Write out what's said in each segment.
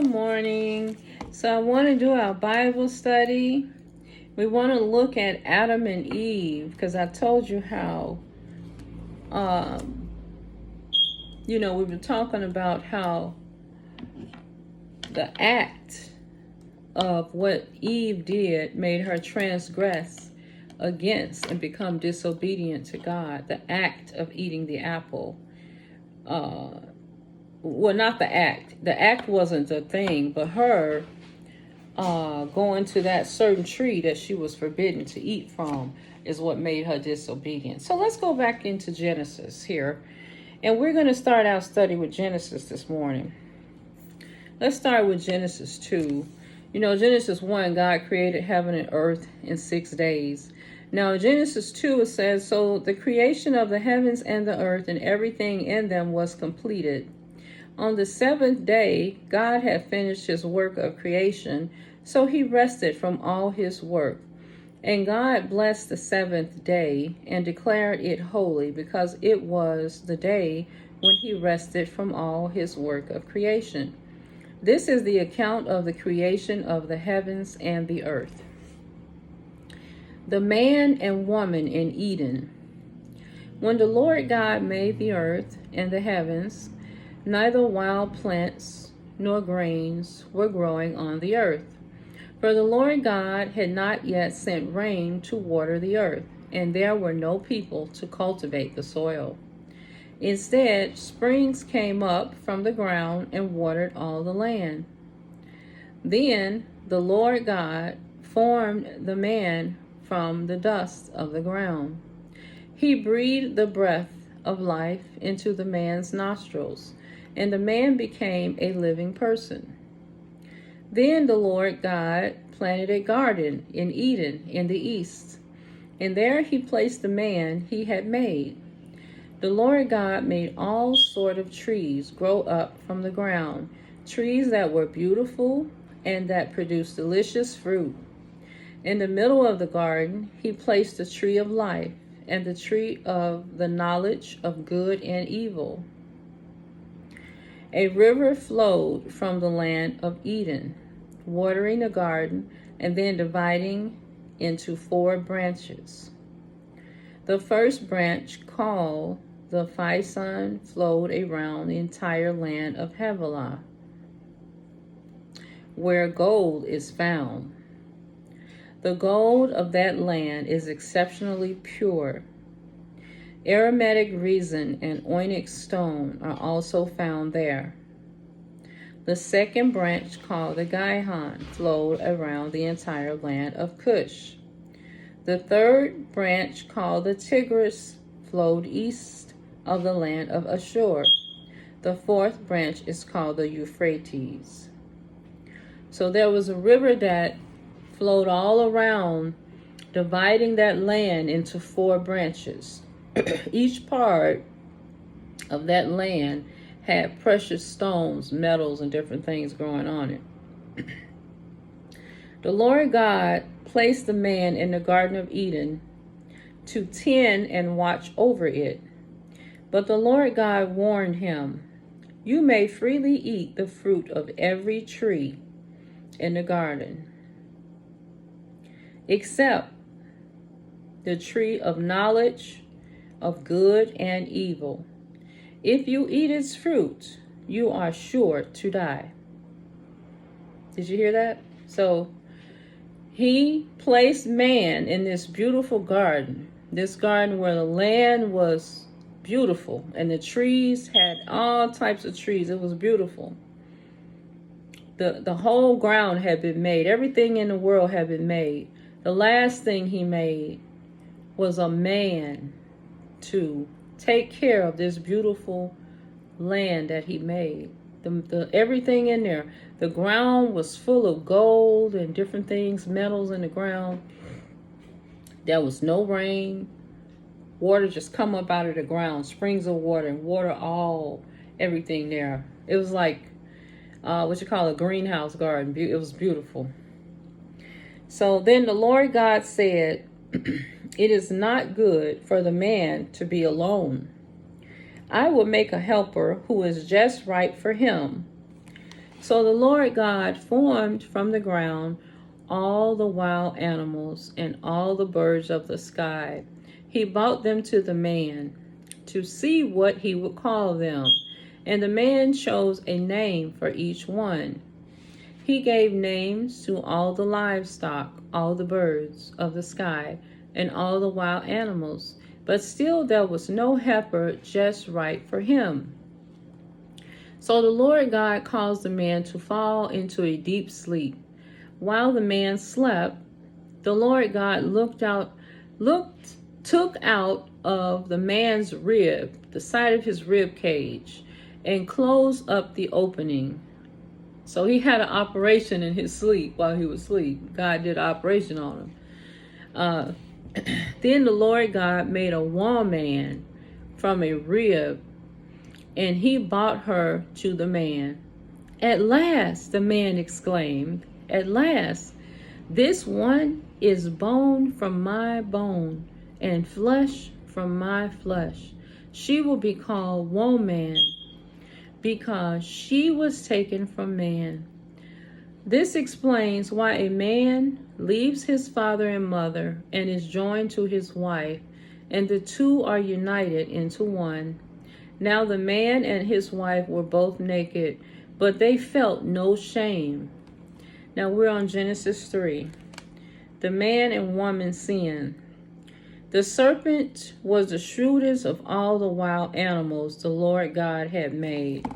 morning. So I want to do our Bible study. We want to look at Adam and Eve because I told you how, we were talking about how the act of what Eve did made her transgress against and become disobedient to God. The act of eating the apple. Well, not the act. The act wasn't the thing, but her going to that certain tree that she was forbidden to eat from is what made her disobedient. So let's go back into Genesis here. And we're going to start our study with Genesis this morning. Let's start with Genesis 2. Genesis 1, God created heaven and earth in 6 days. Now, in Genesis 2, it says, so the creation of the heavens and the earth and everything in them was completed. On the seventh day, God had finished his work of creation, so he rested from all his work. And God blessed the seventh day and declared it holy, because it was the day when he rested from all his work of creation. This is the account of the creation of the heavens and the earth. The man and woman in Eden. When the Lord God made the earth and the heavens, neither wild plants nor grains were growing on the earth, for the Lord God had not yet sent rain to water the earth, and there were no people to cultivate the soil. Instead, springs came up from the ground and watered all the land. Then the Lord God formed the man from the dust of the ground. He breathed the breath of life into the man's nostrils, and the man became a living person. Then the Lord God planted a garden in Eden in the east, and there he placed the man he had made. The Lord God made all sort of trees grow up from the ground, trees that were beautiful and that produced delicious fruit. In the middle of the garden, he placed the tree of life and the tree of the knowledge of good and evil. A river flowed from the land of Eden, watering the garden and then dividing into 4 branches. The first branch, called the Pison, flowed around the entire land of Havilah, where gold is found. The gold of that land is exceptionally pure. Aromatic resin and onyx stone are also found there. The second branch, called the Gihon, flowed around the entire land of Cush. The third branch, called the Tigris, flowed east of the land of Ashur. The fourth branch is called the Euphrates. So there was a river that flowed all around, dividing that land into 4 branches. Each part of that land had precious stones, metals, and different things growing on it. The Lord God placed the man in the Garden of Eden to tend and watch over it. But the Lord God warned him, you may freely eat the fruit of every tree in the garden, except the tree of knowledge of good and evil. If you eat its fruit, you are sure to die. Did you hear that? So he placed man in this beautiful garden, this garden where the land was beautiful and the trees had all types of trees. It was beautiful. The whole ground had been made. Everything in the world had been made. The last thing he made was a man to take care of this beautiful land that he made. The everything in there. The ground was full of gold and different things, metals in the ground. There was no rain. Water just come up out of the ground, springs of water, and water everything there. It was like what you call a greenhouse garden. It was beautiful. So then the Lord God said, it is not good for the man to be alone. I will make a helper who is just right for him. So the Lord God formed from the ground all the wild animals and all the birds of the sky. He brought them to the man to see what he would call them. And the man chose a name for each one. He gave names to all the livestock, all the birds of the sky, and all the wild animals. But still there was no helper just right for him. So the Lord God caused the man to fall into a deep sleep. While the man slept, the Lord God took out of the man's rib, the side of his rib cage, and closed up the opening. So he had an operation in his sleep while he was asleep. God did an operation on him. Then the Lord God made a woman from a rib, and he brought her to the man. At last, the man exclaimed, at last, this one is bone from my bone and flesh from my flesh. She will be called woman because she was taken from man. This explains why a man leaves his father and mother and is joined to his wife, and the two are united into one. Now the man and his wife were both naked, but they felt no shame. Now we're on Genesis 3. The man and woman sin. The serpent was the shrewdest of all the wild animals the Lord God had made.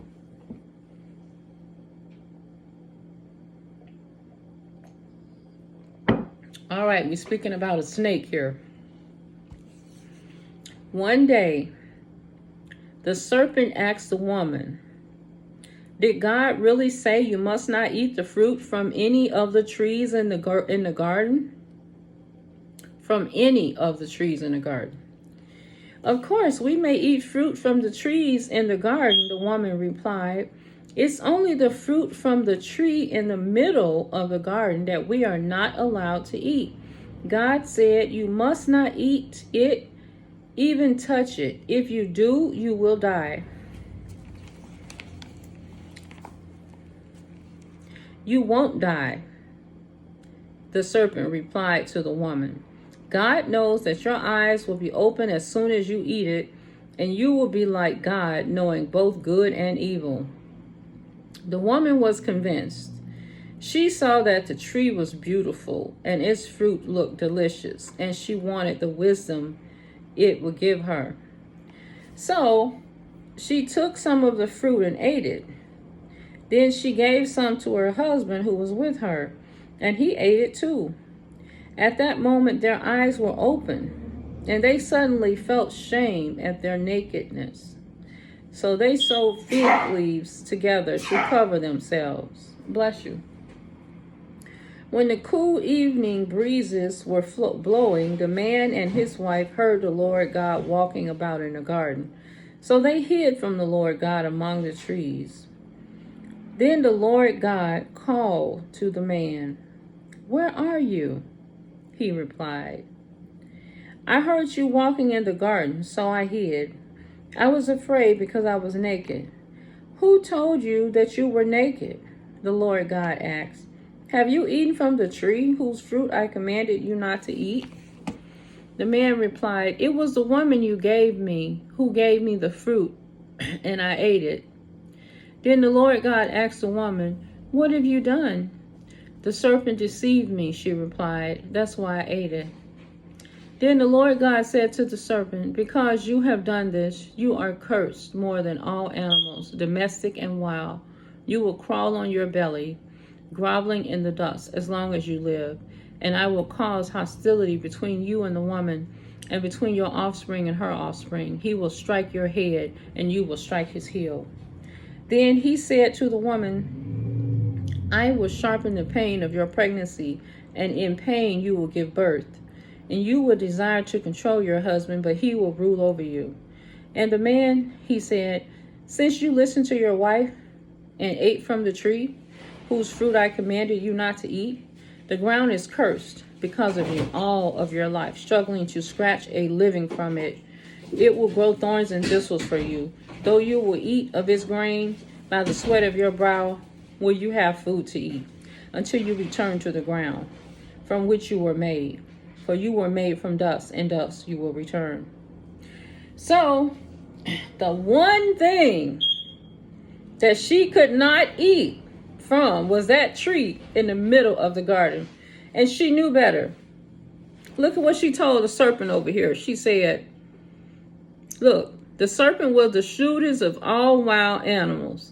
All right, we're speaking about a snake here. One day, the serpent asked the woman, did God really say you must not eat the fruit from any of the trees in the garden? From any of the trees in the garden. Of course, we may eat fruit from the trees in the garden, the woman replied. It's only the fruit from the tree in the middle of the garden that we are not allowed to eat. God said you must not eat it, even touch it. If you do, you will die. You won't die, the serpent replied to the woman. God knows that your eyes will be open as soon as you eat it, and you will be like God, knowing both good and evil. The woman was convinced. She saw that the tree was beautiful and its fruit looked delicious, and she wanted the wisdom it would give her. So she took some of the fruit and ate it. Then she gave some to her husband who was with her, and he ate it too. At that moment, their eyes were open, and they suddenly felt shame at their nakedness. So they sewed fig leaves together to cover themselves. Bless you. When the cool evening breezes were blowing, the man and his wife heard the Lord God walking about in the garden. So they hid from the Lord God among the trees. Then the Lord God called to the man, where are you? He replied, I heard you walking in the garden, so I hid. I was afraid because I was naked. Who told you that you were naked? The Lord God asked. Have you eaten from the tree whose fruit I commanded you not to eat? The man replied, it was the woman you gave me who gave me the fruit, and I ate it. Then the Lord God asked the woman, what have you done? The serpent deceived me, she replied. That's why I ate it. Then the Lord God said to the serpent, because you have done this, you are cursed more than all animals, domestic and wild. You will crawl on your belly, groveling in the dust as long as you live. And I will cause hostility between you and the woman, and between your offspring and her offspring. He will strike your head, and you will strike his heel. Then he said to the woman, I will sharpen the pain of your pregnancy, and in pain you will give birth. And you will desire to control your husband, but he will rule over you. And the man, he said, since you listened to your wife and ate from the tree, whose fruit I commanded you not to eat, the ground is cursed because of you all of your life, struggling to scratch a living from it. It will grow thorns and thistles for you, though you will eat of its grain by the sweat of your brow. will you have food to eat until you return to the ground from which you were made. For you were made from dust, and dust you will return. So, the one thing that she could not eat from was that tree in the middle of the garden. And she knew better. Look at what she told the serpent over here. She said, look, the serpent was the shrewdest of all wild animals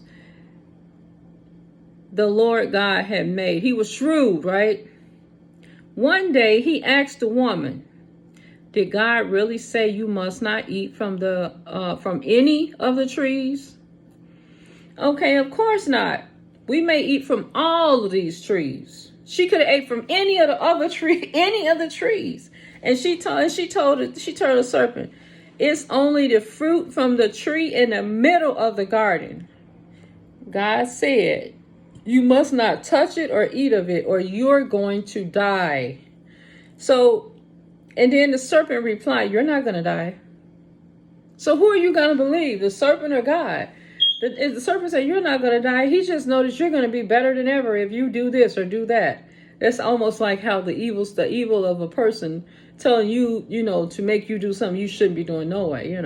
the Lord God had made. He was shrewd, right? One day he asked the woman, did God really say you must not eat from any of the trees? Okay, of course not. We may eat from all of these trees. She could have ate from any of the other trees. And she told the serpent, it's only the fruit from the tree in the middle of the garden. God said, you must not touch it or eat of it, or you're going to die. So, and then the serpent replied, you're not going to die. So who are you going to believe, the serpent or God? The serpent said, you're not going to die. He just noticed you're going to be better than ever if you do this or do that. That's almost like how the evil of a person telling you, to make you do something you shouldn't be doing no way,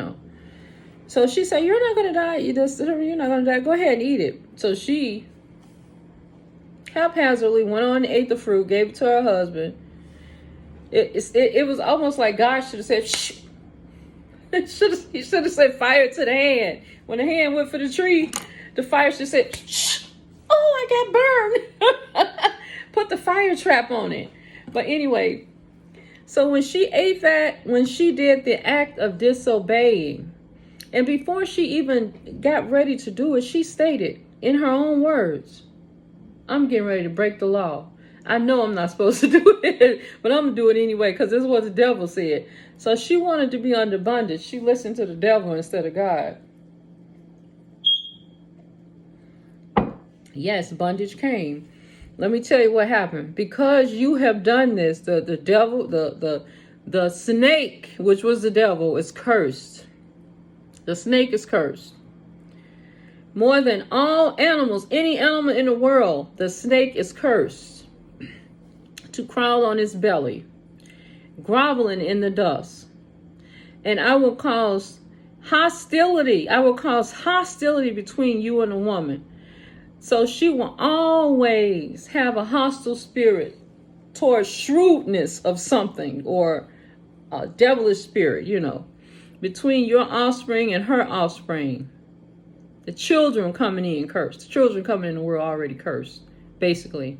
So she said, you're not going to die. You're not going to die. Go ahead and eat it. So she haphazardly went on and ate the fruit, gave it to her husband. It was almost like God should have said, shh. He should have said fire to the hand. When the hand went for the tree, the fire should have said, shh. Oh, I got burned. Put the fire trap on it. But anyway, so when she ate that, when she did the act of disobeying, and before she even got ready to do it, she stated in her own words, I'm getting ready to break the law. I know I'm not supposed to do it, but I'm going to do it anyway because this is what the devil said. So she wanted to be under bondage. She listened to the devil instead of God. Yes, bondage came. Let me tell you what happened. Because you have done this, the devil, the snake, which was the devil, is cursed. The snake is cursed. More than all animals, any animal in the world, the snake is cursed to crawl on its belly, groveling in the dust. And I will cause hostility. I will cause hostility between you and the woman. So she will always have a hostile spirit towards shrewdness of something, or a devilish spirit, between your offspring and her offspring. The children coming in cursed. The children coming in the world already cursed, basically.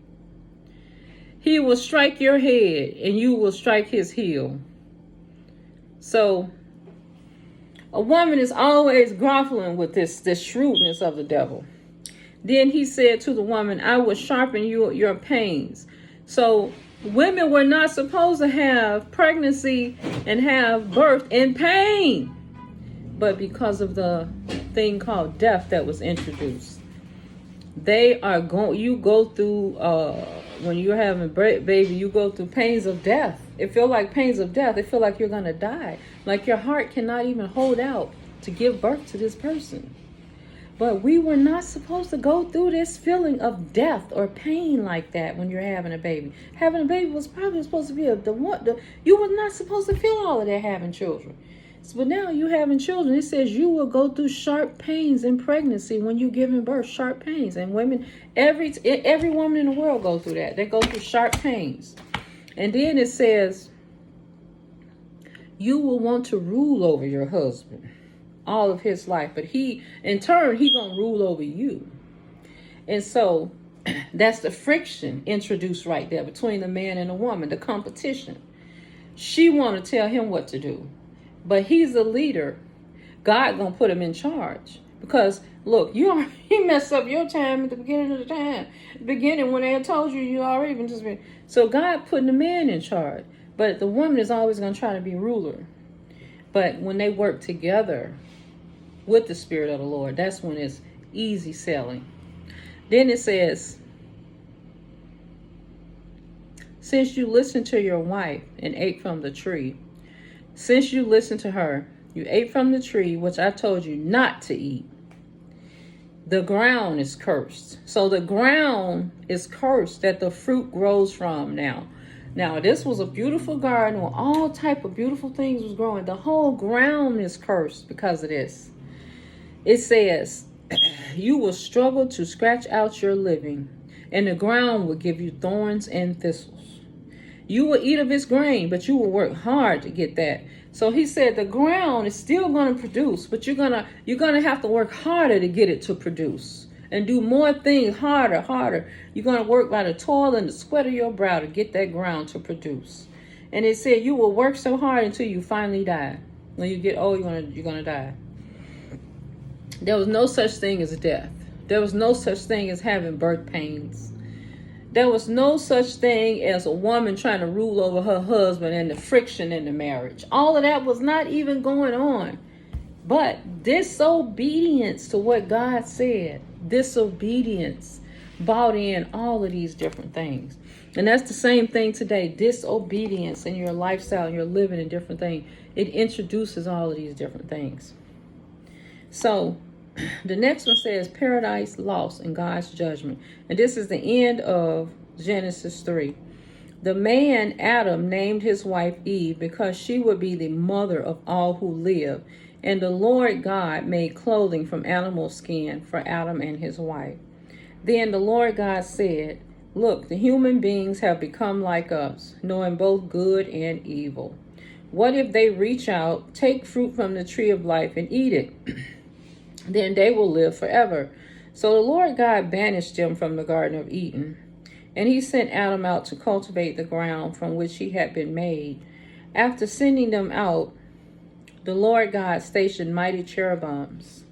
He will strike your head and you will strike his heel. So a woman is always groveling with this shrewdness of the devil. Then he said to the woman, I will sharpen your pains. So women were not supposed to have pregnancy and have birth in pain. But because of the thing called death that was introduced, you go through, when you're having a baby, you go through pains of death. It feels like pains of death. It feels like you're going to die. Like your heart cannot even hold out to give birth to this person. But we were not supposed to go through this feeling of death or pain like that when you're having a baby. Having a baby was probably supposed to be you were not supposed to feel all of that having children. But now you having children, it says you will go through sharp pains in pregnancy when you giving birth, sharp pains. And women, every woman in the world go through that. They go through sharp pains. And then it says, you will want to rule over your husband all of his life. But in turn, he gonna rule over you. And so that's the friction introduced right there between the man and the woman, the competition. She want to tell him what to do. But he's a leader. God gonna put him in charge. Because look, he messed up your time at the beginning of the time. The beginning when they had told you already been just been. So God putting the man in charge. But the woman is always gonna try to be ruler. But when they work together with the Spirit of the Lord, that's when it's easy sailing. Then it says, since you listened to your wife and ate from the tree, since you listened to her, you ate from the tree which I told you not to eat. The ground is cursed. So the ground is cursed that the fruit grows from now. Now, this was a beautiful garden where all type of beautiful things was growing. The whole ground is cursed because of this. It says, you will struggle to scratch out your living, and the ground will give you thorns and thistles. You will eat of its grain, but you will work hard to get that. So he said the ground is still going to produce, but you're gonna have to work harder to get it to produce, and do more things harder. You're going to work by the toil and the sweat of your brow to get that ground to produce. And it said you will work so hard until you finally die. When you get old, you're gonna die. There was no such thing as death. There was no such thing as having birth pains. There was no such thing as a woman trying to rule over her husband and the friction in the marriage. All of that was not even going on. But disobedience to what God said, disobedience brought in all of these different things. And that's the same thing today. Disobedience in your lifestyle, your living and different things. It introduces all of these different things. So the next one says paradise lost in God's judgment. And this is the end of Genesis 3. The man Adam named his wife Eve because she would be the mother of all who live. And the Lord God made clothing from animal skin for Adam and his wife. Then the Lord God said, look, the human beings have become like us, knowing both good and evil. What if they reach out, take fruit from the tree of life and eat it? Then they will live forever. So the Lord God banished them from the Garden of Eden, and he sent Adam out to cultivate the ground from which he had been made. After sending them out, the Lord God stationed mighty cherubims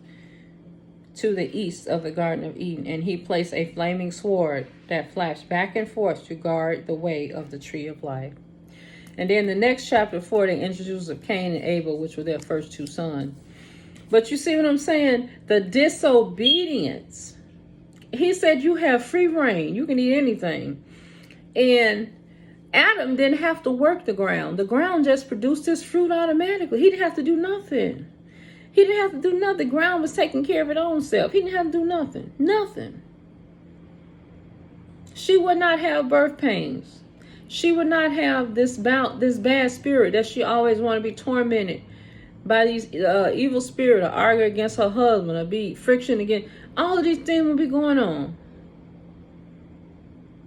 to the east of the Garden of Eden, and he placed a flaming sword that flashed back and forth to guard the way of the tree of life. And then the next chapter 4, they introduce of Cain and Abel, which were their first two sons. But you see what I'm saying? The disobedience. He said you have free reign. You can eat anything. And Adam didn't have to work the ground. The ground just produced his fruit automatically. He didn't have to do nothing. He didn't have to do nothing. The ground was taking care of its own self. He didn't have to do nothing. Nothing. She would not have birth pains. She would not have this bad spirit that she always wanted to be tormented by these evil spirit, or argue against her husband, or be friction again. All of these things will be going on.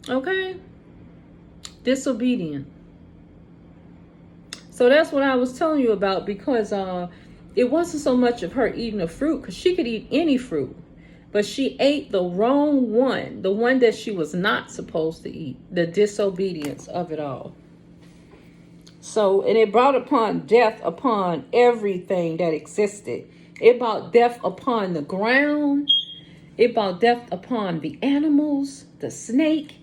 Okay? Disobedient. So that's what I was telling you about, because it wasn't so much of her eating a fruit, because she could eat any fruit. But she ate the wrong one, the one that she was not supposed to eat. The disobedience of it all. So, and it brought upon death upon everything that existed. It brought death upon the ground. It brought death upon the animals, the snake,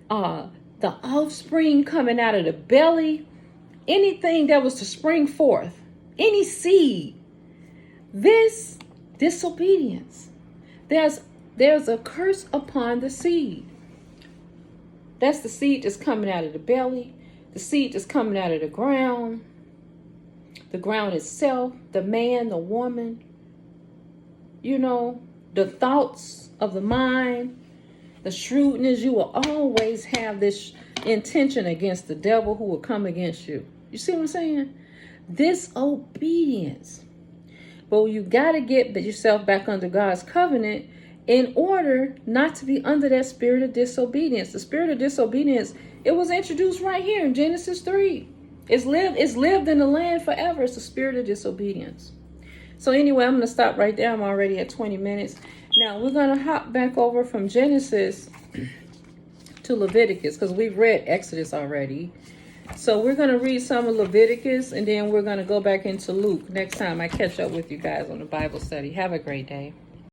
the offspring coming out of the belly, anything that was to spring forth, any seed. This disobedience. There's a curse upon the seed. That's the seed that's coming out of the belly. The seed that's coming out of the ground itself, the man, the woman, the thoughts of the mind, the shrewdness. You will always have this intention against the devil who will come against you. You see what I'm saying? Disobedience. But you got to get yourself back under God's covenant in order not to be under that spirit of disobedience. The spirit of disobedience, it was introduced right here in Genesis 3. It's lived in the land forever. It's the spirit of disobedience. So anyway, I'm going to stop right there. I'm already at 20 minutes. Now we're going to hop back over from Genesis to Leviticus, because we've read Exodus already. So we're going to read some of Leviticus, and then we're going to go back into Luke next time I catch up with you guys on the Bible study. Have a great day.